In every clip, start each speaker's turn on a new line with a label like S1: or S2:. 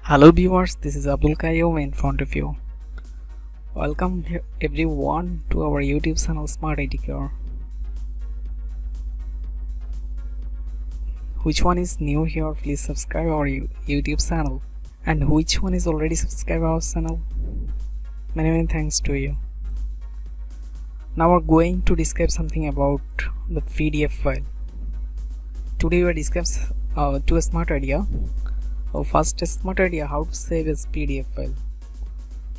S1: Hello viewers, this is Abdul Qayyum in front of you. Welcome everyone to our YouTube channel Smart Educare. Which one is new here, please subscribe our YouTube channel, and which one is already subscribed our channel, many thanks to you. Now we're going to discuss something about the PDF file. Today we will discuss two smart idea. First, a smart idea how to save as PDF file.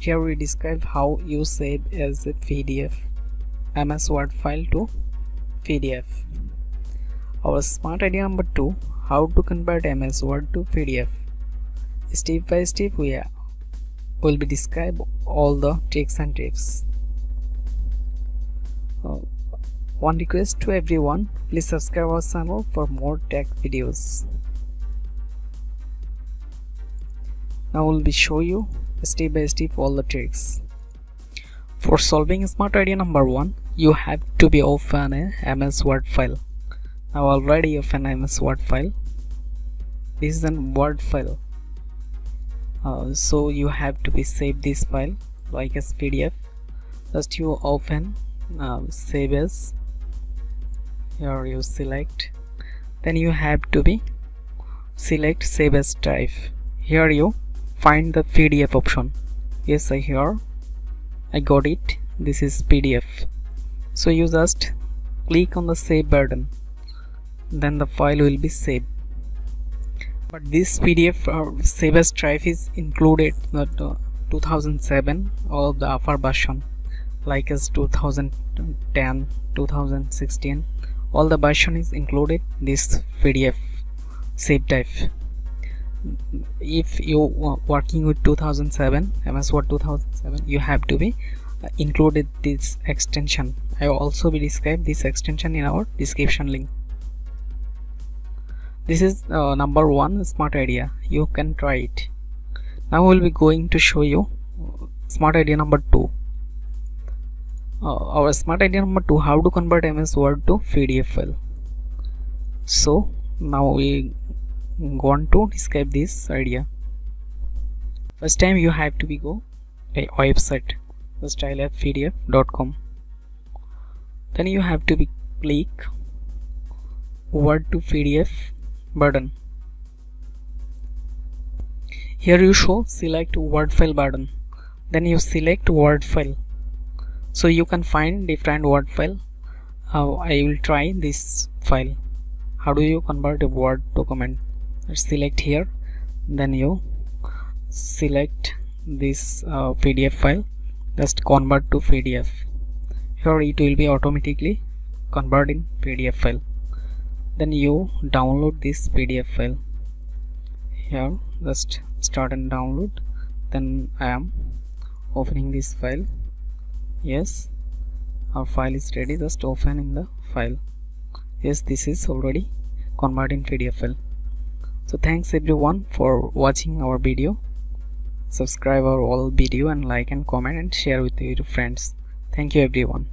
S1: Here we describe how you save as a PDF MS Word file to PDF. Our smart idea number 2, how to convert MS Word to PDF. Step by step we will be describe all the tricks and tips. One request to everyone, please subscribe our channel for more tech videos. Now we'll be show you step by step all the tricks. For solving smart idea number 1, you have to be open a MS Word file. Now already open MS Word file. This is a Word file. So you have to be save this file like as PDF. Just you open save as. Here you select. Then you have to be select save as type. Here you find the PDF option. Yes, I got it. This is PDF. So you just click on the save button, then the file will be saved. But this PDF save as drive is included that 2007 or the upper version, like as 2010, 2016, all the version is included this PDF save type. If you are working with 2007 MS Word 2007, you have to be included this extension. I will also be describe this extension in our description link. This is number 1 smart idea. You can try it. Now we will be going to show you smart idea number 2. Our smart idea number 2, how to convert MS Word to PDF file. So now we going to describe this idea. First time you have to be go a website, the stylelabpdf.com. Then you have to be click Word to PDF button. Here you show select Word file button. Then you select Word file. So you can find different Word file. I will try this file. How do you convert a Word document? Select here, then you select this PDF file, just convert to PDF. Here it will be automatically convert in PDF file. Then you download this PDF file. Here just start and download. Then I am opening this file. Yes, our file is ready. Just open in the file. Yes, this is already convert in PDF file. So thanks everyone for watching our video. Subscribe our all video and like and comment and share with your friends. Thank you everyone.